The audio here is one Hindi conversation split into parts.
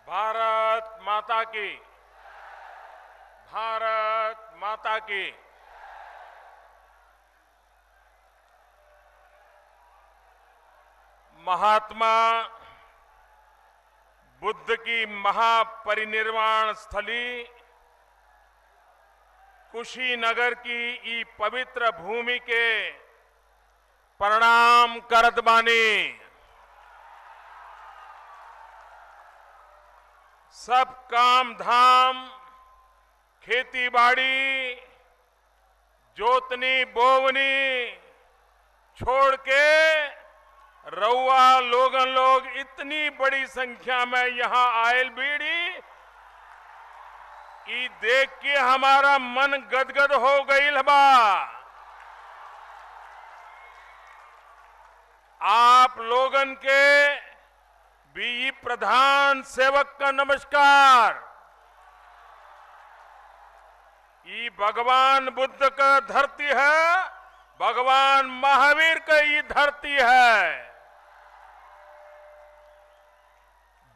भारत माता की। भारत माता की। महात्मा बुद्ध की महापरिनिर्वाण स्थली कुशीनगर की ई पवित्र भूमि के प्रणाम करत बानी। सब काम धाम, खेती बाड़ी, जोतनी बोवनी छोड़ के रउआ लोग इतनी बड़ी संख्या में यहां आयल बीड़ी ई देख के हमारा मन गदगद हो गईल बा। आप लोगन के भी प्रधान सेवक का नमस्कार। ये भगवान बुद्ध का धरती है, भगवान महावीर का ये धरती है।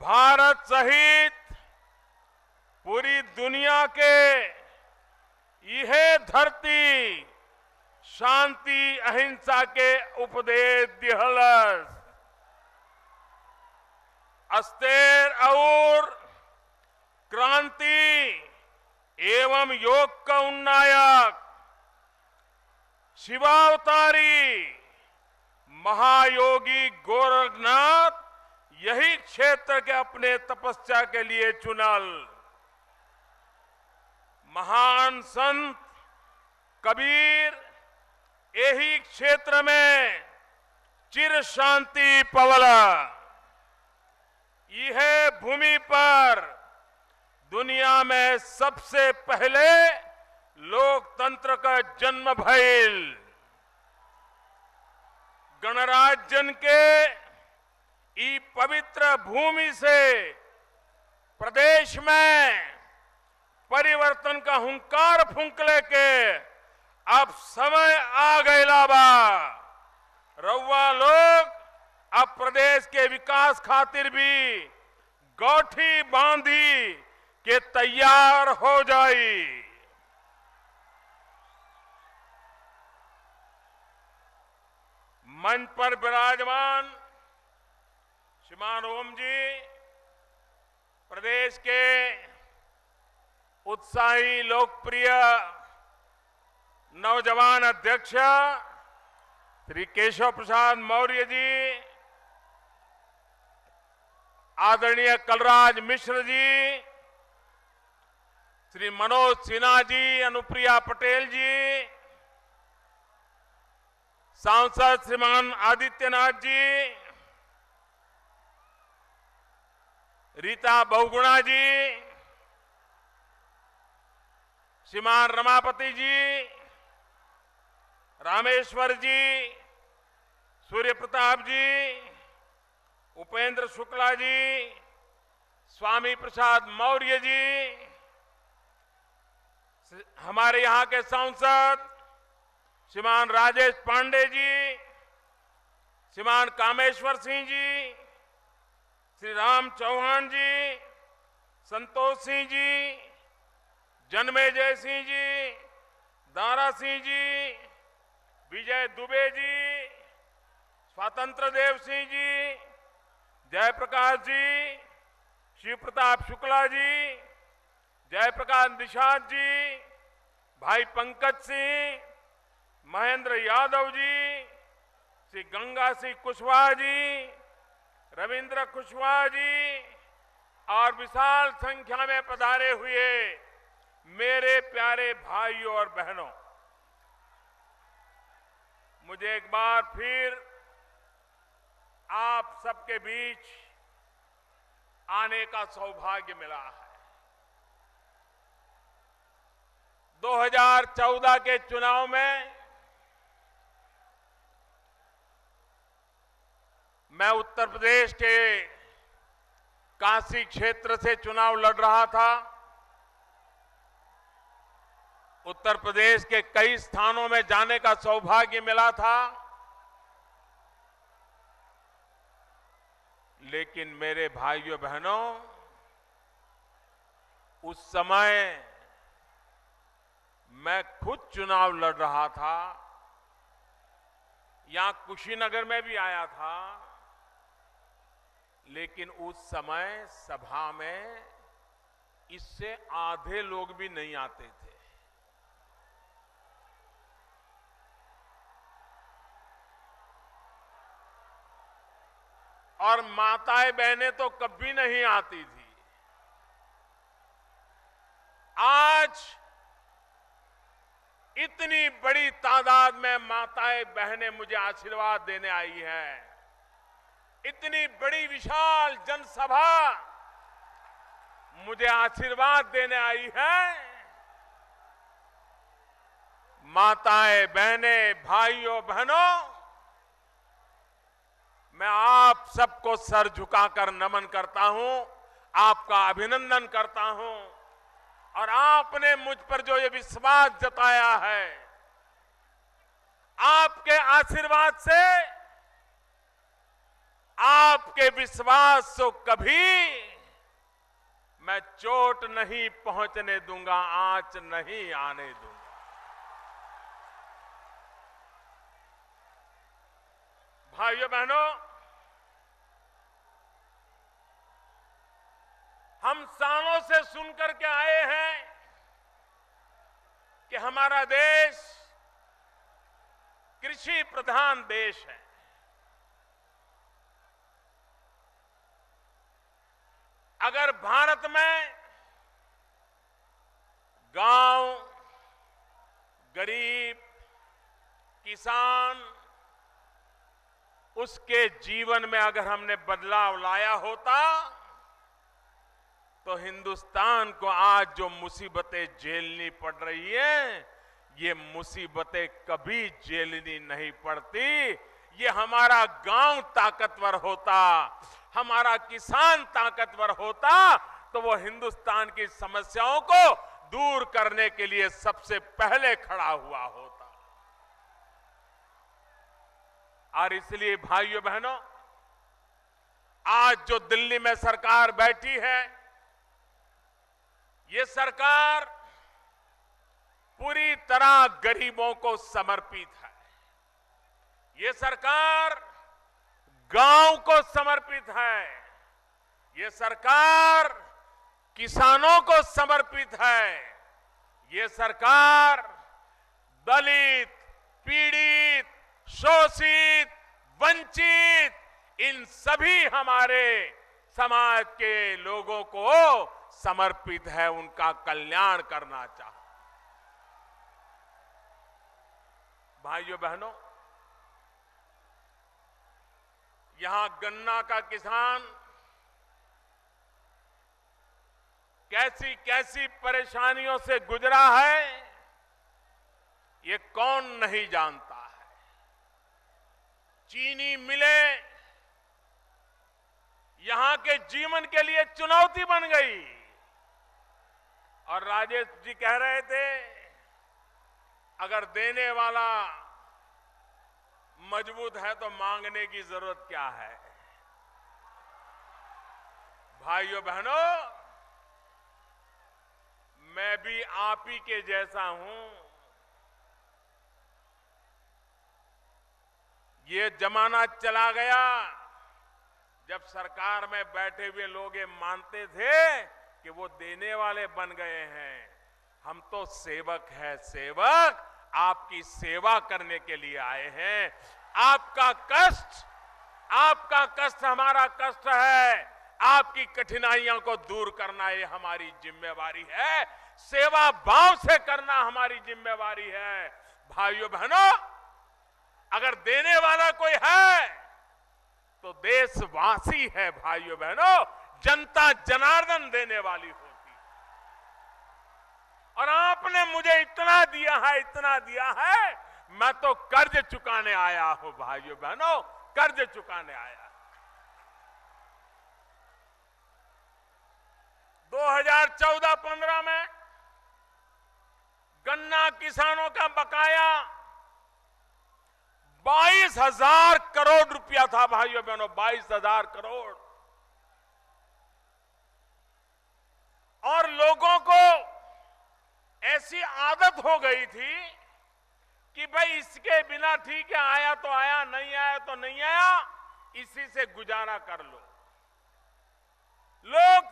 भारत सहित पूरी दुनिया के यह धरती शांति अहिंसा के उपदेश दिहलस। अस्तेर और क्रांति एवं योग का उन्नायक शिवावतारी महायोगी गोरखनाथ यही क्षेत्र के अपने तपस्या के लिए चुनल। महान संत कबीर यही क्षेत्र में चिर शांति पवला। यह भूमि पर दुनिया में सबसे पहले लोकतंत्र का जन्म भइल। गणराज्यन के ई पवित्र भूमि से प्रदेश में परिवर्तन का हुंकार फूंकले के अब समय आ गया बा। रउआ लोग अब प्रदेश के विकास खातिर भी गौठी बांधी के तैयार हो जाई। मंच पर विराजमान श्रीमान ओम जी, प्रदेश के उत्साही लोकप्रिय नौजवान अध्यक्ष श्री केशव प्रसाद मौर्य जी, आदरणीय कलराज मिश्र जी, श्री मनोज सिन्हा जी, अनुप्रिया पटेल जी, सांसद श्रीमान आदित्यनाथ जी, रीता बहुगुणा जी, श्रीमान रमापति जी, रामेश्वर जी, सूर्य प्रताप जी, उपेंद्र शुक्ला जी, स्वामी प्रसाद मौर्य जी, हमारे यहां के सांसद श्रीमान राजेश पांडे जी, श्रीमान कामेश्वर सिंह जी, श्री राम चौहान जी, संतोष सिंह जी, जन्मेजय सिंह जी, दारा सिंह जी, विजय दुबे जी, स्वतंत्र देव सिंह जी, जयप्रकाश जी, शिव प्रताप शुक्ला जी, जयप्रकाश निषाद जी, भाई पंकज सिंह, महेंद्र यादव जी, श्री गंगा सिंह कुशवाहा जी, रविंद्र कुशवाहा जी और विशाल संख्या में पधारे हुए मेरे प्यारे भाइयों और बहनों, मुझे एक बार फिर आप सबके बीच आने का सौभाग्य मिला है। 2014 के चुनाव में मैं उत्तर प्रदेश के काशी क्षेत्र से चुनाव लड़ रहा था। उत्तर प्रदेश के कई स्थानों में जाने का सौभाग्य मिला था, लेकिन मेरे भाइयों बहनों, उस समय मैं खुद चुनाव लड़ रहा था, यहां कुशीनगर में भी आया था, लेकिन उस समय सभा में इससे आधे लोग भी नहीं आते थे। और माताएं बहनें तो कभी नहीं आती थी। आज इतनी बड़ी तादाद में माताएं बहनें मुझे आशीर्वाद देने आई हैं। इतनी बड़ी विशाल जनसभा मुझे आशीर्वाद देने आई है। माताएं बहनें भाइयों बहनों, मैं आप सबको सर झुकाकर नमन करता हूं, आपका अभिनंदन करता हूं। और आपने मुझ पर जो ये विश्वास जताया है, आपके आशीर्वाद से, आपके विश्वास को कभी मैं चोट नहीं पहुंचने दूंगा, आंच नहीं आने दूंगा। भाइयों बहनों, हम सालों से सुनकर के आए हैं कि हमारा देश कृषि प्रधान देश है। अगर भारत में गांव, गरीब, किसान, उसके जीवन में अगर हमने बदलाव लाया होता तो हिंदुस्तान को आज जो मुसीबतें झेलनी पड़ रही हैं, ये मुसीबतें कभी झेलनी नहीं पड़ती। ये हमारा गांव ताकतवर होता, हमारा किसान ताकतवर होता, तो वो हिंदुस्तान की समस्याओं को दूर करने के लिए सबसे पहले खड़ा हुआ होता। और इसलिए भाइयों बहनों, आज जो दिल्ली में सरकार बैठी है, ये सरकार पूरी तरह गरीबों को समर्पित है। ये सरकार गांव को समर्पित है। ये सरकार किसानों को समर्पित है। ये सरकार दलित, पीड़ित, शोषित, वंचित, इन सभी हमारे समाज के लोगों को समर्पित है, उनका कल्याण करना चाहता। भाइयों बहनों, यहां गन्ना का किसान कैसी कैसी परेशानियों से गुजरा है, ये कौन नहीं जानता है। चीनी मिलें यहां के जीवन के लिए चुनौती बन गई। और राजेश जी कह रहे थे, अगर देने वाला मजबूत है तो मांगने की जरूरत क्या है। भाइयों बहनों, मैं भी आप ही के जैसा हूं। ये जमाना चला गया जब सरकार में बैठे हुए लोग ये मानते थे कि वो देने वाले बन गए हैं। हम तो सेवक हैं, सेवक आपकी सेवा करने के लिए आए हैं। आपका कष्ट हमारा कष्ट है। आपकी कठिनाइयों को दूर करना ये हमारी जिम्मेवारी है। सेवा भाव से करना हमारी जिम्मेवारी है। भाइयों बहनों, अगर देने वाला कोई है तो देशवासी है। भाइयों बहनों, जनता जनार्दन देने वाली होती। और आपने मुझे इतना दिया है, मैं तो कर्ज चुकाने आया हूं। भाइयों बहनों, कर्ज चुकाने आया। 2014-15 में गन्ना किसानों का बकाया 22,000 करोड़ रुपया था। भाइयों बहनों, 22,000 करोड़। और लोगों को ऐसी आदत हो गई थी कि भाई इसके बिना ठीक है, आया तो आया, नहीं आया तो नहीं आया, इसी से गुजारा कर लो। लोग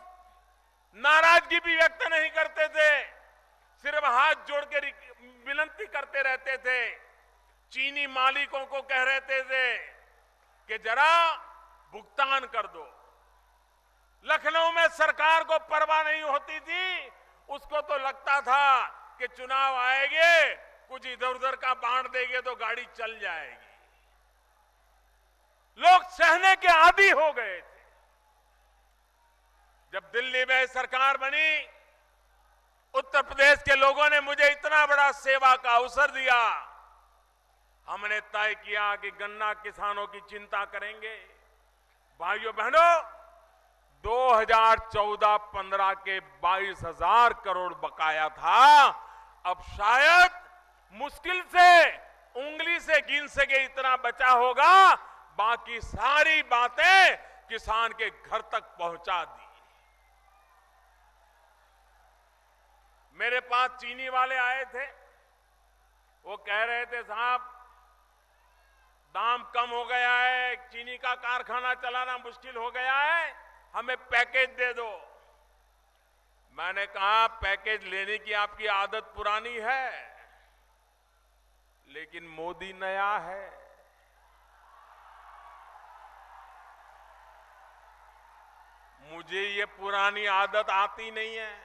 नाराजगी भी व्यक्त नहीं करते थे, सिर्फ हाथ जोड़ के विनती करते रहते थे। चीनी मालिकों को कह रहते थे कि जरा भुगतान कर दो। लखनऊ में सरकार को परवाह नहीं होती थी, उसको तो लगता था कि चुनाव आएंगे, कुछ इधर उधर का बांट देंगे तो गाड़ी चल जाएगी। लोग सहने के आदी हो गए थे। जब दिल्ली में सरकार बनी, उत्तर प्रदेश के लोगों ने मुझे इतना बड़ा सेवा का अवसर दिया। हमने तय किया कि गन्ना किसानों की चिंता करेंगे। भाइयों बहनों, 2014-15 के 22,000 करोड़ बकाया था, अब शायद मुश्किल से उंगली से गिन सके इतना बचा होगा। बाकी सारी बातें किसान के घर तक पहुंचा दी। मेरे पास चीनी वाले आए थे, वो कह रहे थे साहब दाम कम हो गया है, चीनी का कारखाना चलाना मुश्किल हो गया है, हमें पैकेज दे दो। मैंने कहा पैकेज लेने की आपकी आदत पुरानी है, लेकिन मोदी नया है। मुझे ये पुरानी आदत आती नहीं है।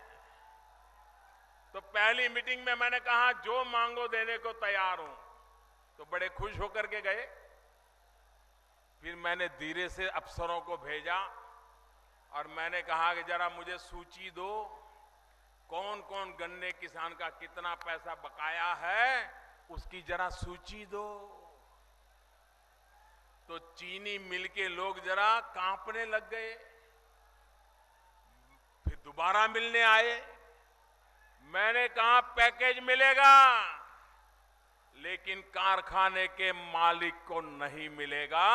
तो पहली मीटिंग में मैंने कहा जो मांगो देने को तैयार हूं, तो बड़े खुश होकर के गए। फिर मैंने धीरे से अफसरों को भेजा और मैंने कहा कि जरा मुझे सूची दो, कौन कौन गन्ने किसान का कितना पैसा बकाया है, उसकी जरा सूची दो। तो चीनी मिल के लोग जरा कांपने लग गए। फिर दोबारा मिलने आए। मैंने कहा पैकेज मिलेगा, लेकिन कारखाने के मालिक को नहीं मिलेगा,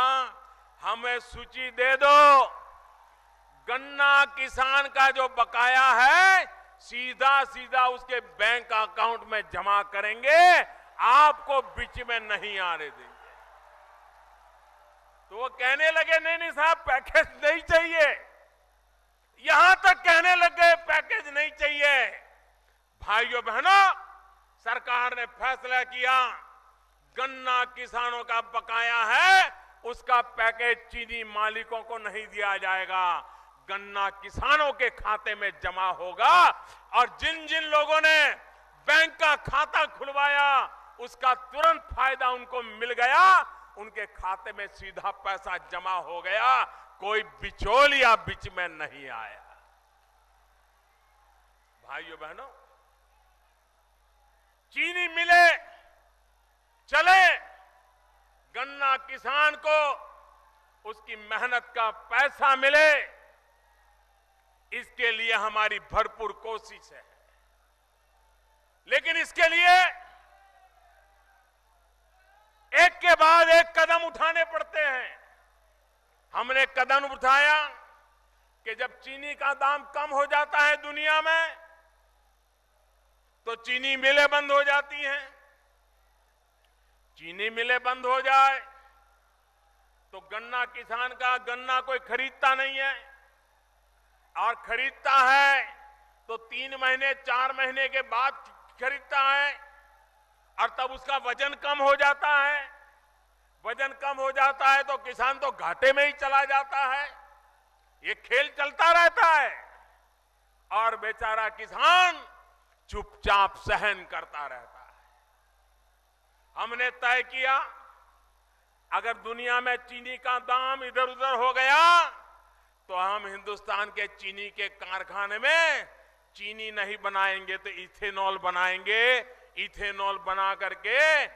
हमें सूची दे दो। गन्ना किसान का जो बकाया है सीधा सीधा उसके बैंक अकाउंट में जमा करेंगे, आपको बीच में नहीं आने देंगे। तो वो कहने लगे नहीं नहीं साहब पैकेज नहीं चाहिए, यहां तक कहने लगे पैकेज नहीं चाहिए। भाइयों बहनों, सरकार ने फैसला किया गन्ना किसानों का बकाया है, उसका पैकेज चीनी मालिकों को नहीं दिया जाएगा, गन्ना किसानों के खाते में जमा होगा। और जिन जिन लोगों ने बैंक का खाता खुलवाया उसका तुरंत फायदा उनको मिल गया, उनके खाते में सीधा पैसा जमा हो गया, कोई बिचौलिया बीच में नहीं आया। भाइयों बहनों, चीनी मिले चले, गन्ना किसान को उसकी मेहनत का पैसा मिले, इसके लिए हमारी भरपूर कोशिश है। लेकिन इसके लिए एक के बाद एक कदम उठाने पड़ते हैं। हमने कदम उठाया कि जब चीनी का दाम कम हो जाता है दुनिया में, तो चीनी मिलें बंद हो जाती हैं। चीनी मिलें बंद हो जाए तो गन्ना किसान का गन्ना कोई खरीदता नहीं है, और खरीदता है तो 3 महीने 4 महीने के बाद खरीदता है, और तब उसका वजन कम हो जाता है। वजन कम हो जाता है तो किसान तो घाटे में ही चला जाता है। ये खेल चलता रहता है और बेचारा किसान चुपचाप सहन करता रहता है। हमने तय किया अगर दुनिया में चीनी का दाम इधर उधर हो गया तो हम हिंदुस्तान के चीनी के कारखाने में चीनी नहीं बनाएंगे तो इथेनॉल बनाएंगे। इथेनॉल बना करके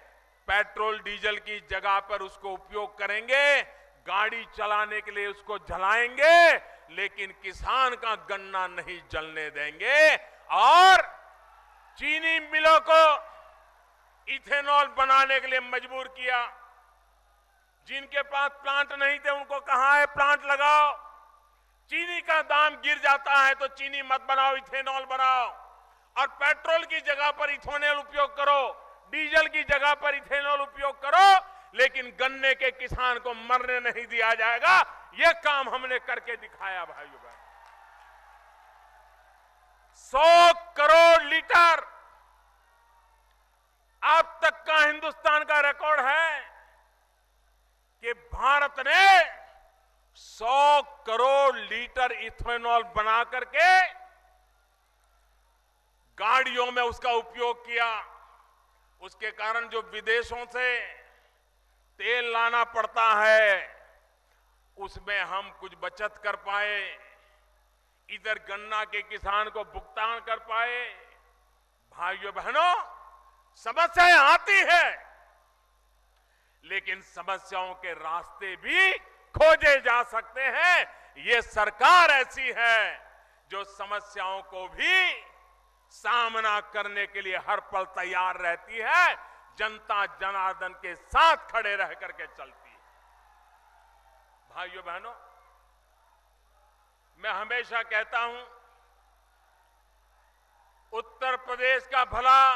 पेट्रोल डीजल की जगह पर उसको उपयोग करेंगे, गाड़ी चलाने के लिए उसको जलाएंगे, लेकिन किसान का गन्ना नहीं जलने देंगे। और चीनी मिलों को इथेनॉल बनाने के लिए मजबूर किया। जिनके पास प्लांट नहीं थे उनको कहा है प्लांट लगाओ, चीनी का दाम गिर जाता है तो चीनी मत बनाओ, इथेनॉल बनाओ, और पेट्रोल की जगह पर इथेनॉल उपयोग करो, डीजल की जगह पर इथेनॉल उपयोग करो, लेकिन गन्ने के किसान को मरने नहीं दिया जाएगा। यह काम हमने करके दिखाया भाइयों बहनों। 100 करोड़ लीटर अब तक का हिंदुस्तान का रिकॉर्ड है कि भारत ने 100 करोड़ लीटर इथेनॉल बना करके गाड़ियों में उसका उपयोग किया। उसके कारण जो विदेशों से तेल लाना पड़ता है उसमें हम कुछ बचत कर पाए, इधर गन्ना के किसान को भुगतान कर पाए। भाइयों बहनों, समस्याएं आती है, लेकिन समस्याओं के रास्ते भी खोजे जा सकते हैं। ये सरकार ऐसी है जो समस्याओं को भी सामना करने के लिए हर पल तैयार रहती है, जनता जनार्दन के साथ खड़े रह करके चलती है। भाइयों बहनों, मैं हमेशा कहता हूं, उत्तर प्रदेश का भला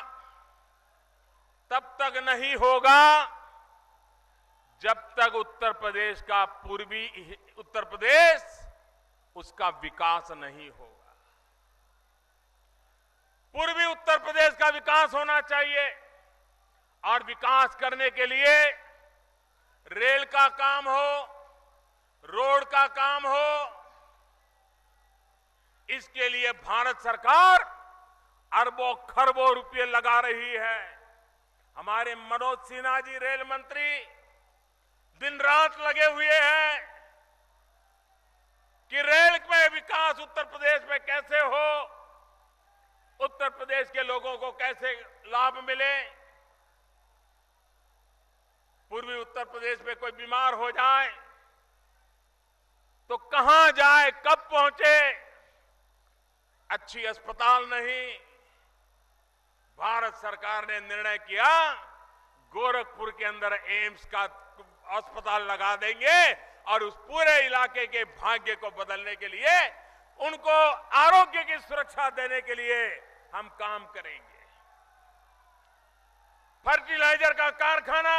तब तक नहीं होगा जब तक उत्तर प्रदेश का पूर्वी उत्तर प्रदेश उसका विकास नहीं होगा। पूर्वी उत्तर प्रदेश का विकास होना चाहिए, और विकास करने के लिए रेल का काम हो, रोड का काम हो, इसके लिए भारत सरकार अरबों खरबों रुपए लगा रही है। हमारे मनोज सिन्हा जी रेल मंत्री दिन रात लगे हुए हैं कि रेल में विकास उत्तर प्रदेश में कैसे हो, उत्तर प्रदेश के लोगों को कैसे लाभ मिले। पूर्वी उत्तर प्रदेश में कोई बीमार हो जाए तो कहां जाए, कब पहुंचे, अच्छी अस्पताल नहीं। भारत सरकार ने निर्णय किया गोरखपुर के अंदर एम्स का अस्पताल लगा देंगे, और उस पूरे इलाके के भाग्य को बदलने के लिए, उनको आरोग्य की सुरक्षा देने के लिए हम काम करेंगे। फर्टिलाइजर का कारखाना,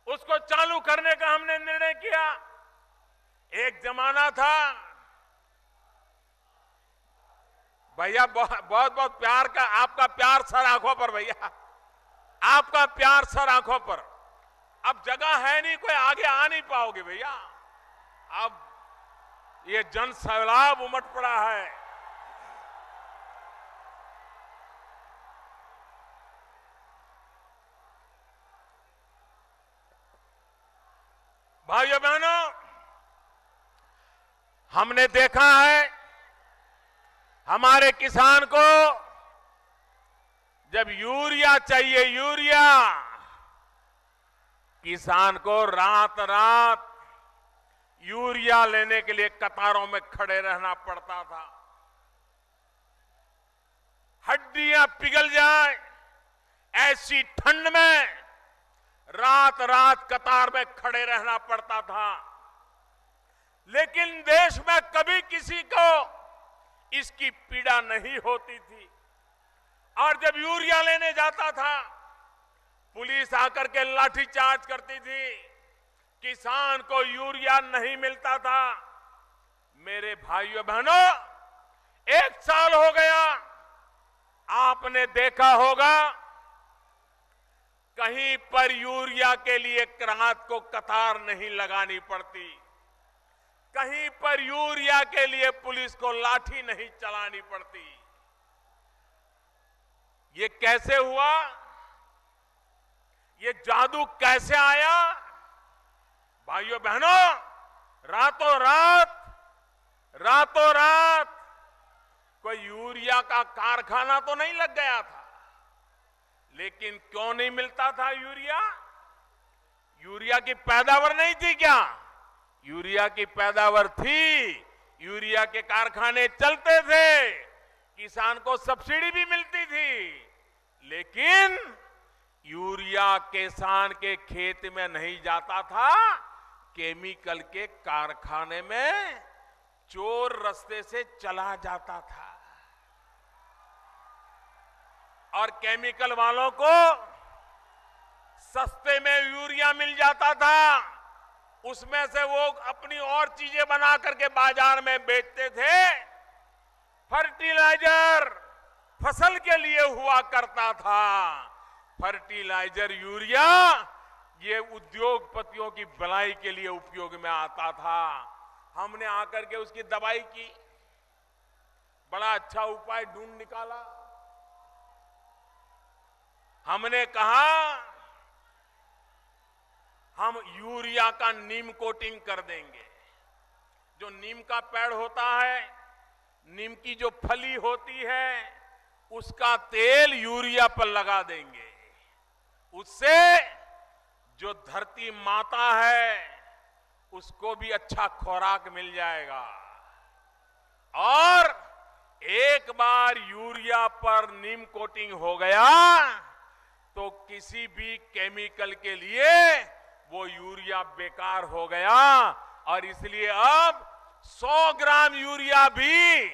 उसको चालू करने का हमने निर्णय किया। एक जमाना था भैया, बहुत बहुत प्यार का, आपका प्यार सर आंखों पर भैया, आपका प्यार सर आंखों पर। अब जगह है नहीं, कोई आगे आ नहीं पाओगे भैया। अब ये जन सैलाब उमड़ पड़ा है। भाइयों बहनों, हमने देखा है हमारे किसान को जब यूरिया चाहिए, यूरिया, किसान को रात रात यूरिया लेने के लिए कतारों में खड़े रहना पड़ता था। हड्डियां पिघल जाए ऐसी ठंड में रात रात कतार में खड़े रहना पड़ता था। लेकिन देश में कभी किसी को इसकी पीड़ा नहीं होती थी। और जब यूरिया लेने जाता था, पुलिस आकर के लाठीचार्ज करती थी, किसान को यूरिया नहीं मिलता था। मेरे भाइयों बहनों, 1 साल हो गया, आपने देखा होगा कहीं पर यूरिया के लिए रात को कतार नहीं लगानी पड़ती, कहीं पर यूरिया के लिए पुलिस को लाठी नहीं चलानी पड़ती। ये कैसे हुआ? ये जादू कैसे आया? भाइयों बहनों, रातों रात कोई यूरिया का कारखाना तो नहीं लग गया था। लेकिन क्यों नहीं मिलता था यूरिया? यूरिया की पैदावार नहीं थी क्या? यूरिया की पैदावार थी, यूरिया के कारखाने चलते थे, किसान को सब्सिडी भी मिलती थी। लेकिन यूरिया किसान के खेत में नहीं जाता था, केमिकल के कारखाने में चोर रास्ते से चला जाता था और केमिकल वालों को सस्ते में यूरिया मिल जाता था। उसमें से वो अपनी और चीजें बना करके बाजार में बेचते थे। फर्टिलाइजर फसल के लिए हुआ करता था। फर्टिलाइजर यूरिया ये उद्योगपतियों की भलाई के लिए उपयोग में आता था। हमने आकर के उसकी दवाई की, बड़ा अच्छा उपाय ढूंढ निकाला। हमने कहा हम यूरिया का नीम कोटिंग कर देंगे। जो नीम का पेड़ होता है, नीम की जो फली होती है, उसका तेल यूरिया पर लगा देंगे। उससे जो धरती माता है उसको भी अच्छा खुराक मिल जाएगा। और एक बार यूरिया पर नीम कोटिंग हो गया तो किसी भी केमिकल के लिए वो यूरिया बेकार हो गया। और इसलिए अब 100 ग्राम यूरिया भी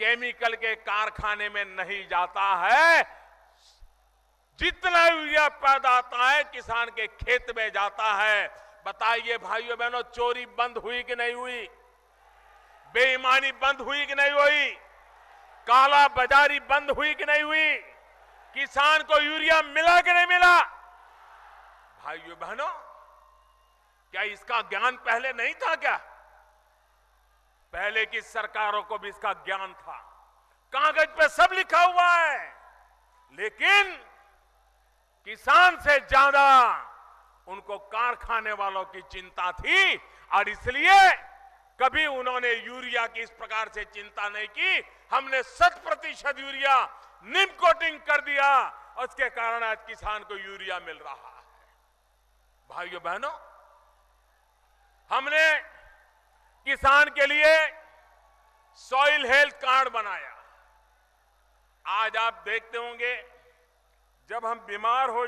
केमिकल के कारखाने में नहीं जाता है। जितना यूरिया पैदा होता है किसान के खेत में जाता है। बताइए भाइयों बहनों, चोरी बंद हुई कि नहीं हुई? बेईमानी बंद हुई कि नहीं हुई? काला बाजारी बंद हुई कि नहीं हुई? किसान को यूरिया मिला कि नहीं मिला? भाइयों बहनों, क्या इसका ज्ञान पहले नहीं था? क्या पहले की सरकारों को भी इसका ज्ञान था? कागज पे सब लिखा हुआ है, लेकिन किसान से ज्यादा उनको कारखाने वालों की चिंता थी। और इसलिए कभी उन्होंने यूरिया की इस प्रकार से चिंता नहीं की। हमने 100% यूरिया नीम कोटिंग कर दिया, उसके कारण आज किसान को यूरिया मिल रहा है। भाइयों बहनों, हमने किसान के लिए सॉइल हेल्थ कार्ड बनाया। आज आप देखते होंगे जब हम बीमार हो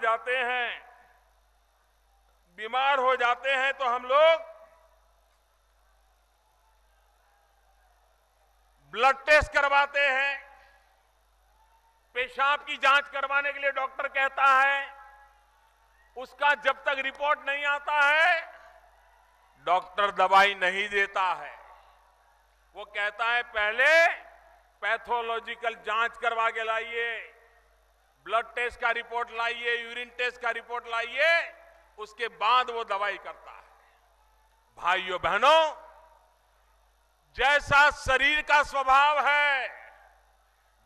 जाते हैं तो हम लोग ब्लड टेस्ट करवाते हैं। पेशाब की जांच करवाने के लिए डॉक्टर कहता है, उसका जब तक रिपोर्ट नहीं आता है डॉक्टर दवाई नहीं देता है। वो कहता है पहले पैथोलॉजिकल जांच करवा के लाइए, ब्लड टेस्ट का रिपोर्ट लाइए, यूरिन टेस्ट का रिपोर्ट लाइए, उसके बाद वो दवाई करता है। भाइयों बहनों, जैसा शरीर का स्वभाव है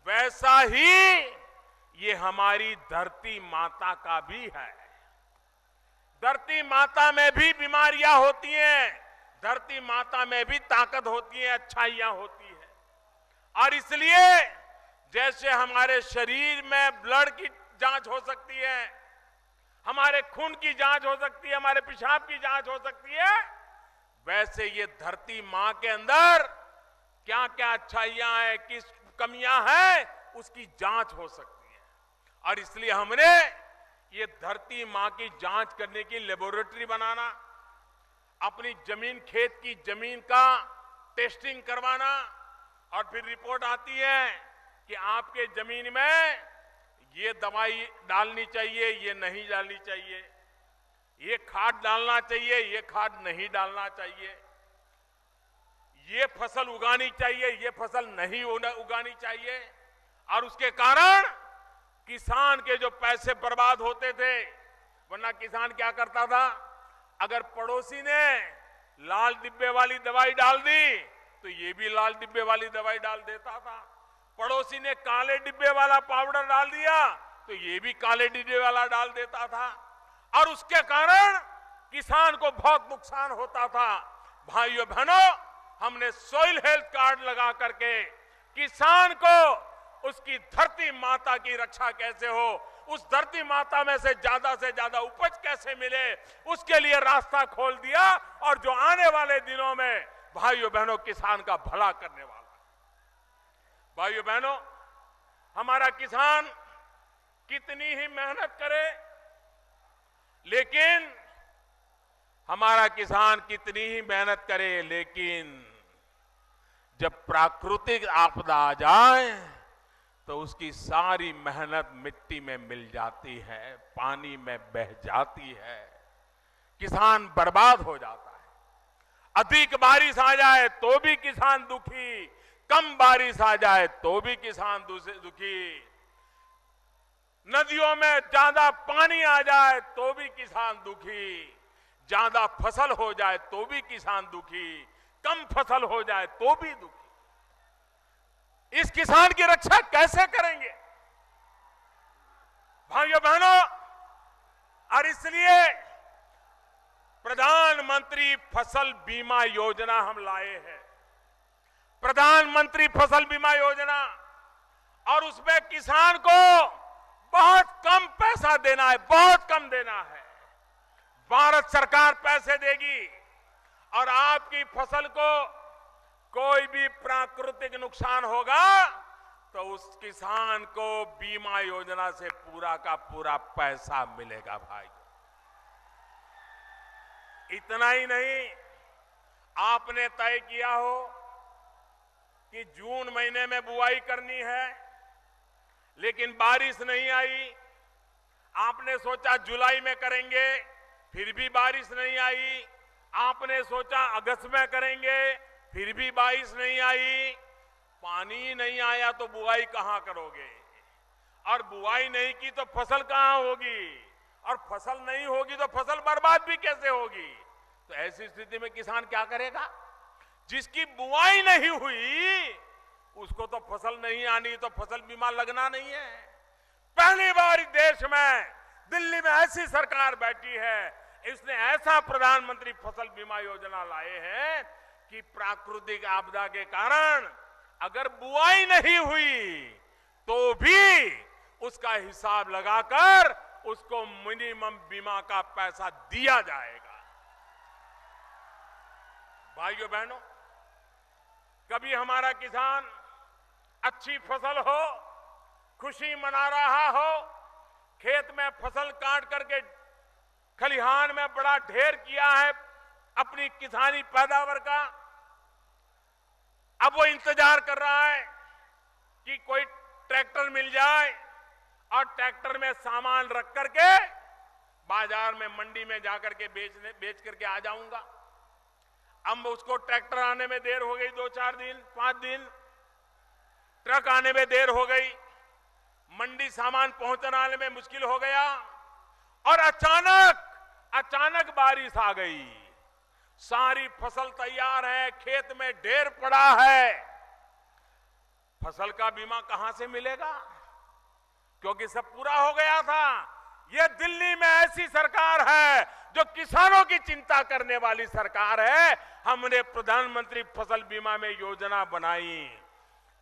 वैसा ही ये हमारी धरती माता का भी है। धरती माता में भी बीमारियां होती हैं, धरती माता में भी ताकत होती है, अच्छाइयां होती है। और इसलिए जैसे हमारे शरीर में ब्लड की जांच हो सकती है, हमारे खून की जांच हो सकती है, हमारे पेशाब की जांच हो सकती है, वैसे ये धरती मां के अंदर क्या क्या अच्छाइयां हैं, किस कमियां हैं, उसकी जांच हो सकती है। और इसलिए हमने ये धरती मां की जांच करने की लेबोरेटरी बनाना, अपनी जमीन, खेत की जमीन का टेस्टिंग करवाना, और फिर रिपोर्ट आती है कि आपके जमीन में ये दवाई डालनी चाहिए, ये नहीं डालनी चाहिए, ये खाद डालना चाहिए, ये खाद नहीं डालना चाहिए, ये फसल उगानी चाहिए, ये फसल नहीं उगानी चाहिए। और उसके कारण किसान के जो पैसे बर्बाद होते थे, वरना किसान क्या करता था, अगर पड़ोसी ने लाल डिब्बे वाली दवाई डाल दी तो ये भी लाल डिब्बे वाली दवाई डाल देता था। पड़ोसी ने काले डिब्बे वाला पाउडर डाल दिया तो ये भी काले डिब्बे वाला डाल देता था, और उसके कारण किसान को बहुत नुकसान होता था। भाइयों बहनों, हमने सॉइल हेल्थ कार्ड लगा करके किसान को उसकी धरती माता की रक्षा कैसे हो, उस धरती माता में से ज्यादा उपज कैसे मिले, उसके लिए रास्ता खोल दिया। और जो आने वाले दिनों में भाइयों बहनों किसान का भला करने वाला है। भाइयों बहनों, हमारा किसान कितनी ही मेहनत करे, लेकिन हमारा किसान कितनी ही मेहनत करे, लेकिन जब प्राकृतिक आपदा आ जाए तो उसकी सारी मेहनत मिट्टी में मिल जाती है, पानी में बह जाती है, किसान बर्बाद हो जाता है। अधिक बारिश आ जाए तो भी किसान दुखी, कम बारिश आ जाए तो भी किसान दुखी, नदियों में ज्यादा पानी आ जाए तो भी किसान दुखी, ज्यादा फसल हो जाए तो भी किसान दुखी, कम फसल हो जाए तो भी दुखी। इस किसान की रक्षा कैसे करेंगे भाइयों बहनों? और इसलिए प्रधानमंत्री फसल बीमा योजना हम लाए हैं। प्रधानमंत्री फसल बीमा योजना, और उसमें किसान को बहुत कम पैसा देना है, बहुत कम देना है। भारत सरकार पैसे देगी और आपकी फसल को कोई भी प्राकृतिक नुकसान होगा तो उस किसान को बीमा योजना से पूरा का पूरा पैसा मिलेगा भाई। इतना ही नहीं, आपने तय किया हो कि जून महीने में बुआई करनी है, लेकिन बारिश नहीं आई। आपने सोचा जुलाई में करेंगे, फिर भी बारिश नहीं आई। आपने सोचा अगस्त में करेंगे, फिर भी बारिश नहीं आई। पानी नहीं आया तो बुआई कहां करोगे? और बुआई नहीं की तो फसल कहां होगी? और फसल नहीं होगी तो फसल बर्बाद भी कैसे होगी? तो ऐसी स्थिति में किसान क्या करेगा? जिसकी बुआई नहीं हुई उसको तो फसल नहीं आनी, तो फसल बीमा लगना नहीं है। पहली बार इस देश में दिल्ली में ऐसी सरकार बैठी है, इसने ऐसा प्रधानमंत्री फसल बीमा योजना लाए हैं कि प्राकृतिक आपदा के कारण अगर बुआई नहीं हुई तो भी उसका हिसाब लगाकर उसको मिनिमम बीमा का पैसा दिया जाएगा। भाइयों बहनों, कभी हमारा किसान अच्छी फसल हो, खुशी मना रहा हो, खेत में फसल काट करके खलिहान में बड़ा ढेर किया है अपनी किसानी पैदावार का, अब वो इंतजार कर रहा है कि कोई ट्रैक्टर मिल जाए और ट्रैक्टर में सामान रख करके बाजार में मंडी में जाकर के बेच करके आ जाऊंगा। अब उसको ट्रैक्टर आने में देर हो गई, 2-4 दिन 5 दिन, ट्रक आने में देर हो गई, मंडी सामान पहुंचाने में मुश्किल हो गया, और अचानक बारिश आ गई। सारी फसल तैयार है, खेत में ढेर पड़ा है, फसल का बीमा कहां से मिलेगा? क्योंकि सब पूरा हो गया था। यह दिल्ली में ऐसी सरकार है जो किसानों की चिंता करने वाली सरकार है। हमने प्रधानमंत्री फसल बीमा में योजना बनाई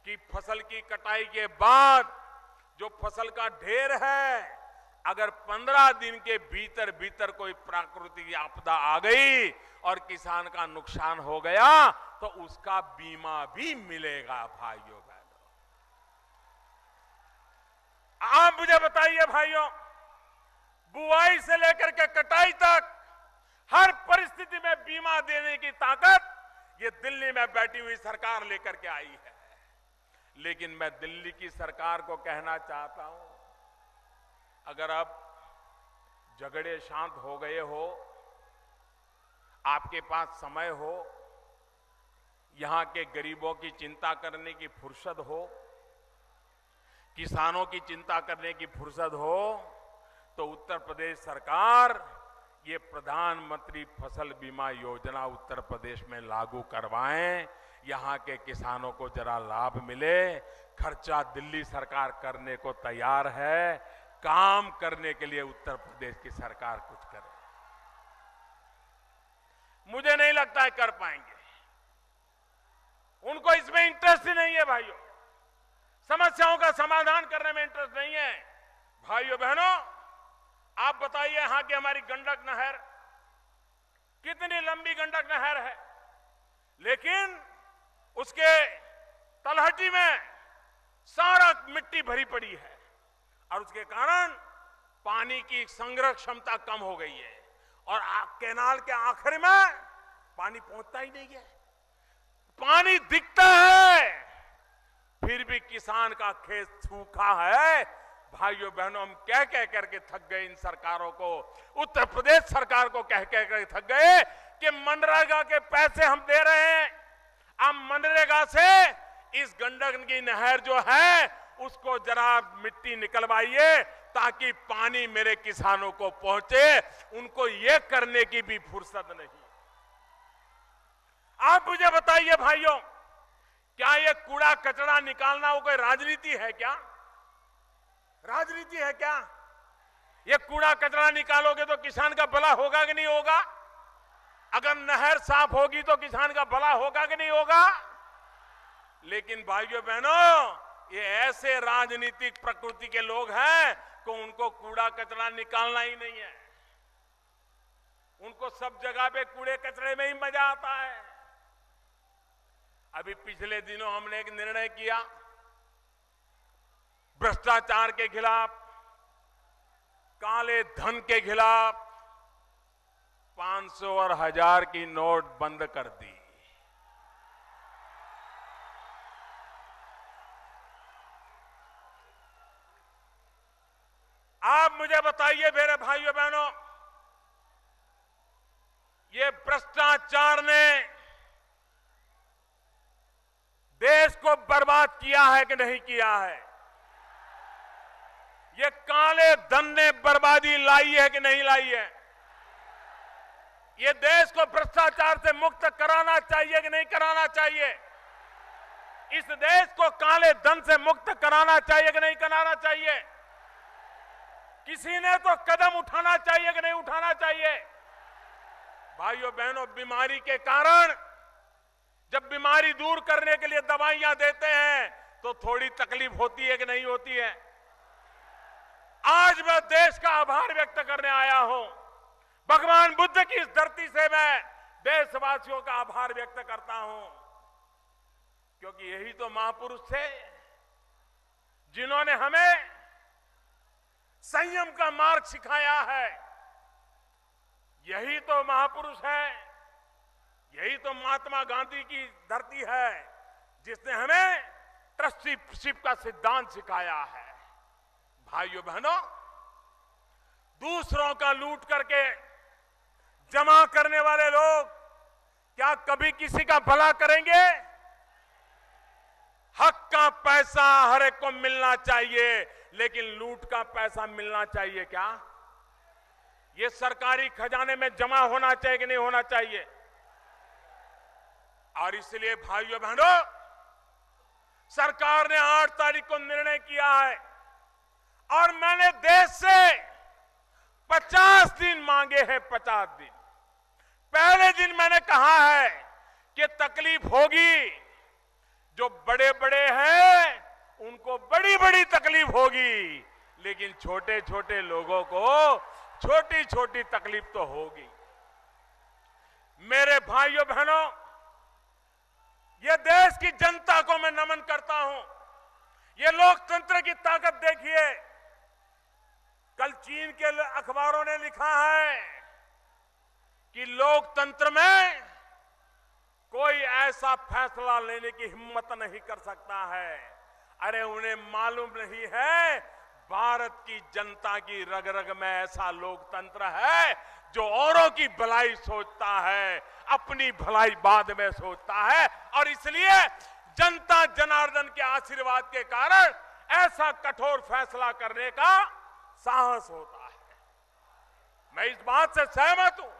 कि फसल की कटाई के बाद जो फसल का ढेर है, अगर 15 दिन के भीतर भीतर कोई प्राकृतिक आपदा आ गई और किसान का नुकसान हो गया तो उसका बीमा भी मिलेगा। भाइयों बहनों, आप मुझे बताइए भाइयों, बुआई से लेकर के कटाई तक हर परिस्थिति में बीमा देने की ताकत ये दिल्ली में बैठी हुई सरकार लेकर के आई है। लेकिन मैं दिल्ली की सरकार को कहना चाहता हूं, अगर अब झगड़े शांत हो गए हो, आपके पास समय हो, यहां के गरीबों की चिंता करने की फुर्सत हो, किसानों की चिंता करने की फुर्सत हो, तो उत्तर प्रदेश सरकार ये प्रधानमंत्री फसल बीमा योजना उत्तर प्रदेश में लागू करवाएं। यहां के किसानों को जरा लाभ मिले। खर्चा दिल्ली सरकार करने को तैयार है, काम करने के लिए उत्तर प्रदेश की सरकार कुछ करे। मुझे नहीं लगता है कर पाएंगे, उनको इसमें इंटरेस्ट ही नहीं है। भाइयों, समस्याओं का समाधान करने में इंटरेस्ट नहीं है। भाइयों बहनों, आप बताइए, यहां की हमारी गंडक नहर, कितनी लंबी गंडक नहर है, लेकिन उसके तलहटी में सारा मिट्टी भरी पड़ी है और उसके कारण पानी की संग्रह क्षमता कम हो गई है और कैनाल के आखिर में पानी पहुंचता ही नहीं है। पानी दिखता है किसान का खेत सूखा है। भाइयों बहनों, हम कह कह करके थक गए इन सरकारों को। उत्तर प्रदेश सरकार को कह कह कर थक गए कि मनरेगा के पैसे हम दे रहे हैं, अब मनरेगा से इस गंडक की नहर जो है उसको जरा मिट्टी निकलवाइए ताकि पानी मेरे किसानों को पहुंचे। उनको ये करने की भी फुर्सत नहीं। आप मुझे बताइए भाइयों, क्या ये कूड़ा कचरा निकालना वो कोई राजनीति है क्या? राजनीति है क्या? ये कूड़ा कचरा निकालोगे तो किसान का भला होगा कि नहीं होगा? अगर नहर साफ होगी तो किसान का भला होगा कि नहीं होगा? लेकिन भाइयों बहनों, ये ऐसे राजनीतिक प्रकृति के लोग हैं कि उनको कूड़ा कचरा निकालना ही नहीं है। उनको सब जगह पे कूड़े कचरे में ही मजा आता है। अभी पिछले दिनों हमने एक निर्णय किया भ्रष्टाचार के खिलाफ, काले धन के खिलाफ 500 और 1000 की नोट बंद कर दी। आप मुझे बताइए मेरे भाइयों बहनों, ये भ्रष्टाचार ने देश को बर्बाद किया है कि नहीं किया है? ये काले धन ने बर्बादी लाई है कि नहीं लाई है? ये देश को भ्रष्टाचार से मुक्त कराना चाहिए कि नहीं कराना चाहिए? इस देश को काले धन से मुक्त कराना चाहिए कि नहीं कराना चाहिए? किसी ने तो कदम उठाना चाहिए कि नहीं उठाना चाहिए? भाइयों बहनों, बीमारी के कारण जब बीमारी दूर करने के लिए दवाइयां देते हैं तो थोड़ी तकलीफ होती है कि नहीं होती है? आज मैं देश का आभार व्यक्त करने आया हूं। भगवान बुद्ध की इस धरती से मैं देशवासियों का आभार व्यक्त करता हूं, क्योंकि यही तो महापुरुष थे जिन्होंने हमें संयम का मार्ग सिखाया है। यही तो महापुरुष है, यही तो महात्मा गांधी की धरती है जिसने हमें ट्रस्टीशिप का सिद्धांत सिखाया है। भाइयों बहनों, दूसरों का लूट करके जमा करने वाले लोग क्या कभी किसी का भला करेंगे? हक का पैसा हर एक को मिलना चाहिए, लेकिन लूट का पैसा मिलना चाहिए क्या? ये सरकारी खजाने में जमा होना चाहिए कि नहीं होना चाहिए? और इसलिए भाइयों बहनों, सरकार ने 8 तारीख को निर्णय किया है और मैंने देश से 50 दिन मांगे हैं। 50 दिन। पहले दिन मैंने कहा है कि तकलीफ होगी, जो बड़े बड़े हैं उनको बड़ी बड़ी तकलीफ होगी, लेकिन छोटे छोटे लोगों को छोटी छोटी तकलीफ तो होगी। मेरे भाइयों बहनों, ये देश की जनता को मैं नमन करता हूं। ये लोकतंत्र की ताकत देखिए। कल चीन के अखबारों ने लिखा है कि लोकतंत्र में कोई ऐसा फैसला लेने की हिम्मत नहीं कर सकता है। अरे उन्हें मालूम नहीं है भारत की जनता की रग रग में ऐसा लोकतंत्र है जो औरों की भलाई सोचता है, अपनी भलाई बाद में सोचता है, और इसलिए जनता जनार्दन के आशीर्वाद के कारण ऐसा कठोर फैसला करने का साहस होता है। मैं इस बात से सहमत हूं।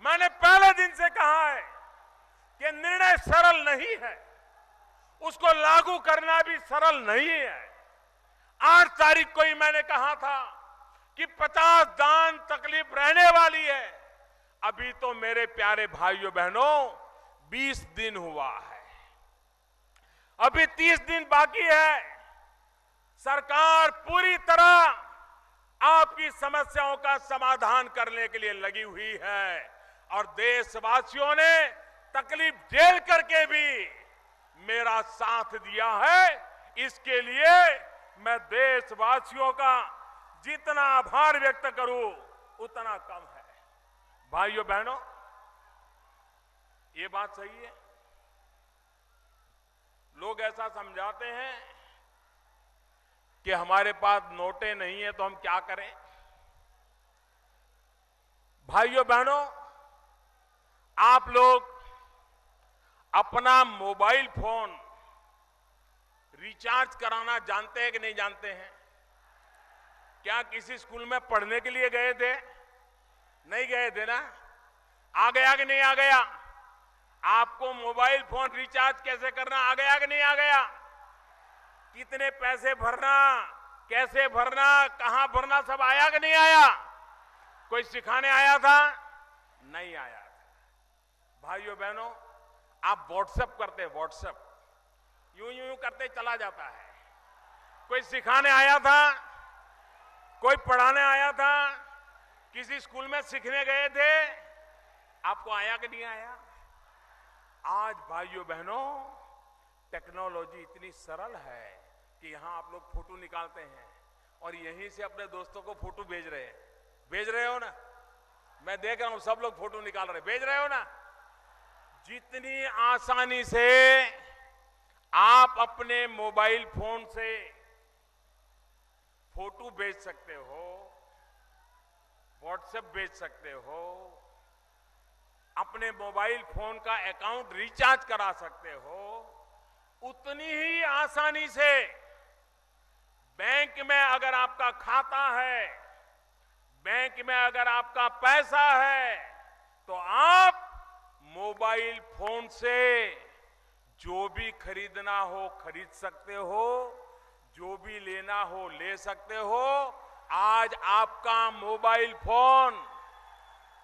मैंने पहले दिन से कहा है कि निर्णय सरल नहीं है, उसको लागू करना भी सरल नहीं है। 8 तारीख को ही मैंने कहा था कि 50 दान तकलीफ रहने वाली है। अभी तो मेरे प्यारे भाइयों बहनों 20 दिन हुआ है, अभी 30 दिन बाकी है। सरकार पूरी तरह आपकी समस्याओं का समाधान करने के लिए लगी हुई है और देशवासियों ने तकलीफ झेल करके भी मेरा साथ दिया है। इसके लिए मैं देशवासियों का जितना आभार व्यक्त करूं उतना कम है। भाइयों बहनों, ये बात सही है। लोग ऐसा समझाते हैं कि हमारे पास नोटें नहीं है तो हम क्या करें। भाइयों बहनों, आप लोग अपना मोबाइल फोन रिचार्ज कराना जानते हैं कि नहीं जानते हैं? क्या किसी स्कूल में पढ़ने के लिए गए थे? नहीं गए थे ना? आ गया कि नहीं आ गया? आपको मोबाइल फोन रिचार्ज कैसे करना आ गया कि नहीं आ गया? कितने पैसे भरना, कैसे भरना, कहां भरना, सब आया कि नहीं आया? कोई सिखाने आया था? नहीं आया था। भाइयों बहनों, आप व्हाट्सएप करते, व्हाट्सएप यूं यूं करते चला जाता है। कोई सिखाने आया था? कोई पढ़ाने आया था? किसी स्कूल में सीखने गए थे? आपको आया कि नहीं आया? आज भाइयों बहनों, टेक्नोलॉजी इतनी सरल है कि यहां आप लोग फोटो निकालते हैं और यहीं से अपने दोस्तों को फोटो भेज रहे हैं। भेज रहे हो ना? मैं देख रहा हूं सब लोग फोटो निकाल रहे हैं। भेज रहे हो ना? जितनी आसानी से आप अपने मोबाइल फोन से फोटो भेज सकते हो, व्हाट्सएप भेज सकते हो, अपने मोबाइल फोन का अकाउंट रिचार्ज करा सकते हो, उतनी ही आसानी से बैंक में अगर आपका खाता है, बैंक में अगर आपका पैसा है, तो आप मोबाइल फोन से जो भी खरीदना हो खरीद सकते हो, जो भी लेना हो ले सकते हो। आज आपका मोबाइल फोन,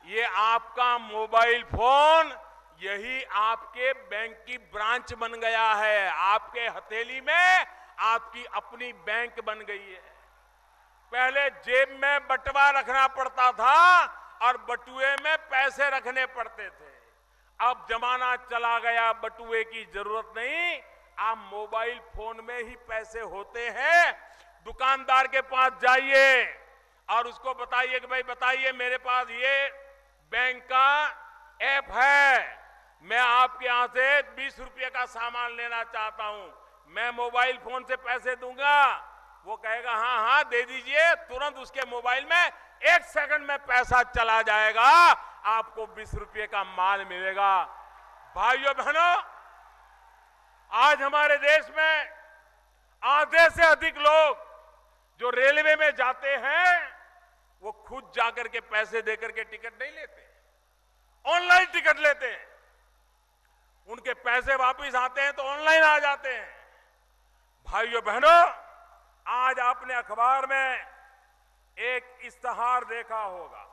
ये आपका मोबाइल फोन यही आपके बैंक की ब्रांच बन गया है। आपके हथेली में आपकी अपनी बैंक बन गई है। पहले जेब में बटुआ रखना पड़ता था और बटुए में पैसे रखने पड़ते थे। अब जमाना चला गया, बटुए की जरूरत नहीं, आप मोबाइल फोन में ही पैसे होते हैं। दुकानदार के पास जाइए और उसको बताइए कि भाई बताइए, मेरे पास ये बैंक का ऐप है, मैं आपके यहां से 20 रुपये का सामान लेना चाहता हूं, मैं मोबाइल फोन से पैसे दूंगा। वो कहेगा हाँ हाँ दे दीजिए, तुरंत उसके मोबाइल में 1 सेकंड में पैसा चला जाएगा, आपको 20 रुपये का माल मिलेगा। भाइयों बहनों, आज हमारे देश में आधे से अधिक लोग जो रेलवे में जाते हैं वो खुद जाकर के पैसे देकर के टिकट नहीं लेते, ऑनलाइन टिकट लेते हैं। उनके पैसे वापस आते हैं तो ऑनलाइन आ जाते हैं। भाइयों बहनों, आज आपने अखबार में एक इश्तहार देखा होगा,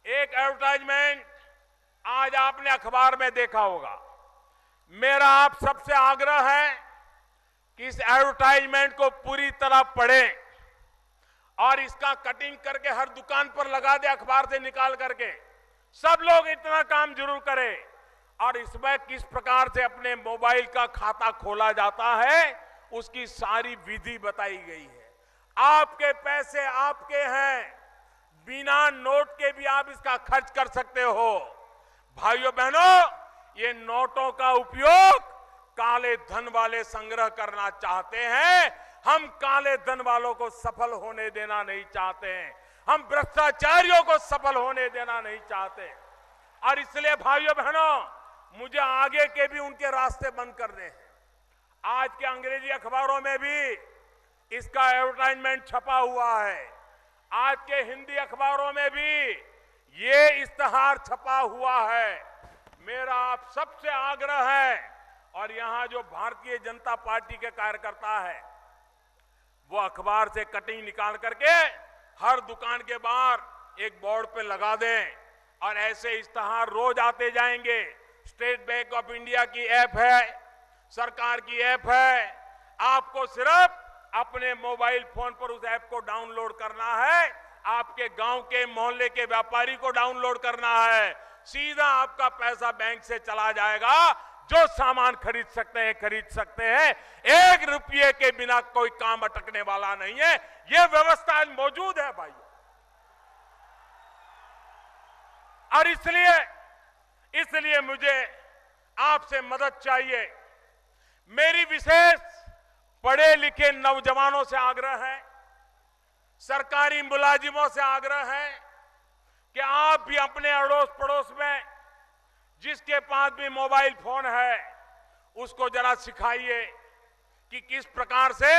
एक एडवर्टाइजमेंट आज आपने अखबार में देखा होगा। मेरा आप सबसे आग्रह है कि इस एडवर्टाइजमेंट को पूरी तरह पढ़ें और इसका कटिंग करके हर दुकान पर लगा दे, अखबार से निकाल करके। सब लोग इतना काम जरूर करें। और इसमें किस प्रकार से अपने मोबाइल का खाता खोला जाता है उसकी सारी विधि बताई गई है। आपके पैसे आपके हैं, बिना नोट के भी आप इसका खर्च कर सकते हो। भाइयों बहनों, ये नोटों का उपयोग काले धन वाले संग्रह करना चाहते हैं। हम काले धन वालों को सफल होने देना नहीं चाहते हैं, हम भ्रष्टाचारियों को सफल होने देना नहीं चाहते। और इसलिए भाइयों बहनों, मुझे आगे के भी उनके रास्ते बंद करने हैं। आज के अंग्रेजी अखबारों में भी इसका एडवर्टाइजमेंट छपा हुआ है, आज के हिंदी अखबारों में भी ये इश्तहार छपा हुआ है। मेरा आप सबसे आग्रह है, और यहां जो भारतीय जनता पार्टी के कार्यकर्ता है वो अखबार से कटिंग निकाल करके हर दुकान के बाहर एक बोर्ड पे लगा दें, और ऐसे इश्तहार रोज आते जाएंगे। स्टेट बैंक ऑफ इंडिया की ऐप है, सरकार की ऐप है, आपको सिर्फ अपने मोबाइल फोन पर उस ऐप को डाउनलोड करना है, आपके गांव के मोहल्ले के व्यापारी को डाउनलोड करना है, सीधा आपका पैसा बैंक से चला जाएगा। जो सामान खरीद सकते हैं खरीद सकते हैं, 1 रुपये के बिना कोई काम अटकने वाला नहीं है। यह व्यवस्था मौजूद है भाई। और इसलिए मुझे आपसे मदद चाहिए। मेरी विशेष पढ़े लिखे नौजवानों से आग्रह है, सरकारी मुलाजिमों से आग्रह है कि आप भी अपने अड़ोस पड़ोस में जिसके पास भी मोबाइल फोन है उसको जरा सिखाइए कि किस प्रकार से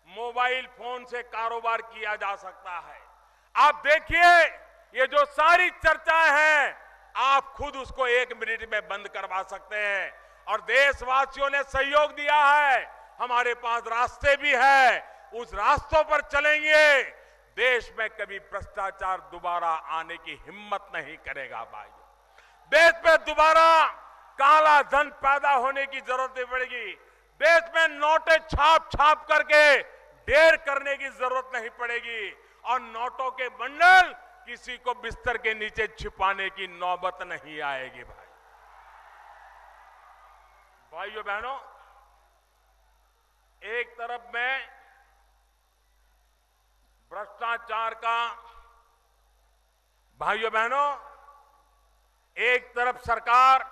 मोबाइल फोन से कारोबार किया जा सकता है। आप देखिए, ये जो सारी चर्चाएं हैं आप खुद उसको 1 मिनट में बंद करवा सकते हैं। और देशवासियों ने सहयोग दिया है, हमारे पास रास्ते भी है, उस रास्तों पर चलेंगे। देश में कभी भ्रष्टाचार दोबारा आने की हिम्मत नहीं करेगा भाई। देश में दोबारा काला धन पैदा होने की जरूरत नहीं पड़ेगी। देश में नोटें छाप छाप करके ढेर करने की जरूरत नहीं पड़ेगी और नोटों के बंडल किसी को बिस्तर के नीचे छिपाने की नौबत नहीं आएगी भाई। भाइयों बहनों, एक तरफ में भ्रष्टाचार का, भाइयों बहनों, एक तरफ सरकार,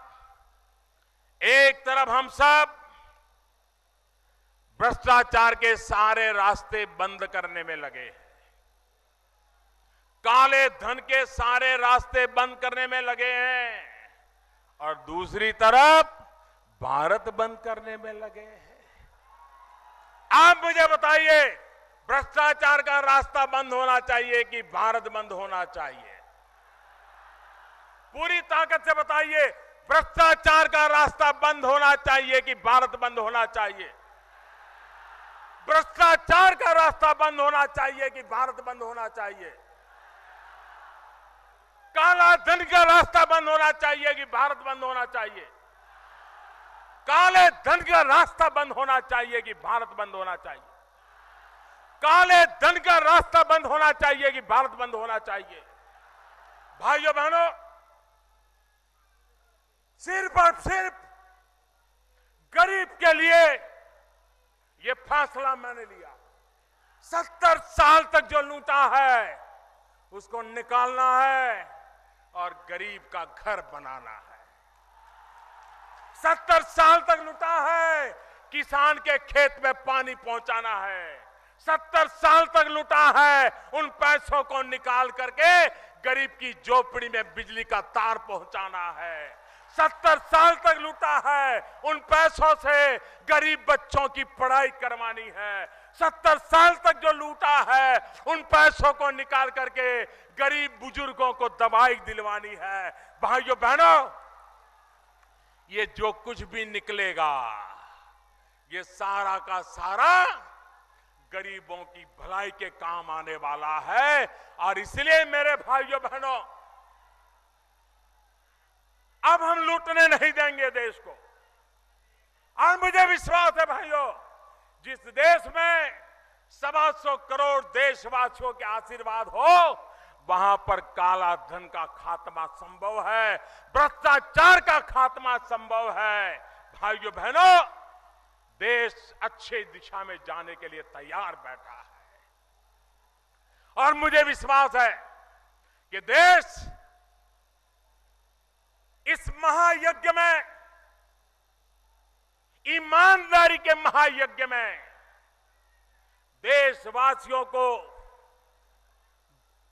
एक तरफ हम सब भ्रष्टाचार के सारे रास्ते बंद करने में लगे हैं, काले धन के सारे रास्ते बंद करने में लगे हैं और दूसरी तरफ भारत बंद करने में लगे हैं। आप मुझे बताइए, भ्रष्टाचार का रास्ता बंद होना चाहिए कि भारत बंद होना चाहिए? पूरी ताकत से बताइए, भ्रष्टाचार का रास्ता बंद होना चाहिए कि भारत बंद होना चाहिए? भ्रष्टाचार का रास्ता बंद होना चाहिए कि भारत बंद होना चाहिए? काला धन का रास्ता बंद होना चाहिए कि भारत बंद होना चाहिए? काले धन का रास्ता बंद होना चाहिए कि भारत बंद होना चाहिए? काले धन का रास्ता बंद होना चाहिए कि भारत बंद होना चाहिए? भाइयों बहनों, सिर्फ और सिर्फ गरीब के लिए ये फैसला मैंने लिया। 70 साल तक जो लूटा है उसको निकालना है और गरीब का घर बनाना है। 70 साल तक लूटा है, किसान के खेत में पानी पहुंचाना है। 70 साल तक लूटा है, उन पैसों को निकाल करके गरीब की झोपड़ी में बिजली का तार पहुंचाना है। 70 साल तक लूटा है, उन पैसों से गरीब बच्चों की पढ़ाई करवानी है। 70 साल तक जो लूटा है, उन पैसों को निकाल करके गरीब बुजुर्गों को दवाई दिलवानी है। भाइयों बहनों, ये जो कुछ भी निकलेगा, ये सारा का सारा गरीबों की भलाई के काम आने वाला है। और इसलिए मेरे भाइयों बहनों, अब हम लूटने नहीं देंगे देश को। और मुझे विश्वास है भाइयों, जिस देश में 125 करोड़ देशवासियों के आशीर्वाद हो, वहां पर काला धन का खात्मा संभव है, भ्रष्टाचार का खात्मा संभव है। भाइयों बहनों, देश अच्छे दिशा में जाने के लिए तैयार बैठा है और मुझे विश्वास है कि देश इस महायज्ञ में, ईमानदारी के महायज्ञ में, देशवासियों को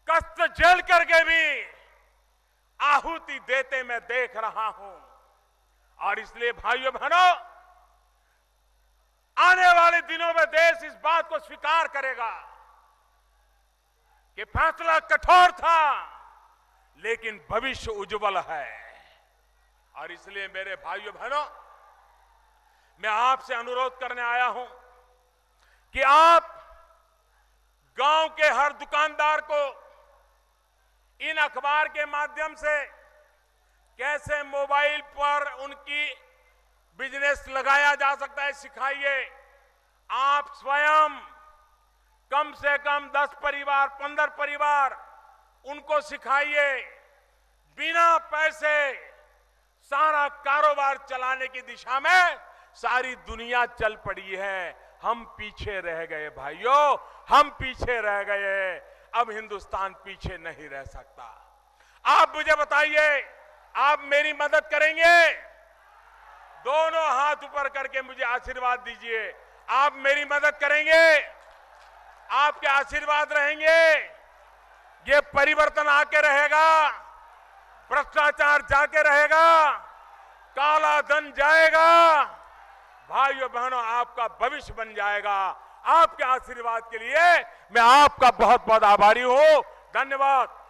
कष्ट झेल करके भी आहुति देते मैं देख रहा हूं। और इसलिए भाइयों बहनों, आने वाले दिनों में देश इस बात को स्वीकार करेगा कि फैसला कठोर था लेकिन भविष्य उज्जवल है। और इसलिए मेरे भाइयों बहनों, मैं आपसे अनुरोध करने आया हूं कि आप गांव के हर दुकानदार को इन अखबार के माध्यम से कैसे मोबाइल पर उनकी बिजनेस लगाया जा सकता है सिखाइए। आप स्वयं कम से कम 10 परिवार, 15 परिवार उनको सिखाइए। बिना पैसे सारा कारोबार चलाने की दिशा में सारी दुनिया चल पड़ी है, हम पीछे रह गए भाइयों, हम पीछे रह गए। अब हिंदुस्तान पीछे नहीं रह सकता। आप मुझे बताइए, आप मेरी मदद करेंगे? दोनों हाथ ऊपर करके मुझे आशीर्वाद दीजिए। आप मेरी मदद करेंगे, आपके आशीर्वाद रहेंगे, ये परिवर्तन आके रहेगा, भ्रष्टाचार जाके रहेगा, काला धन जाएगा, भाइयों बहनों आपका भविष्य बन जाएगा। आपके आशीर्वाद के लिए मैं आपका बहुत बहुत आभारी हूं। धन्यवाद।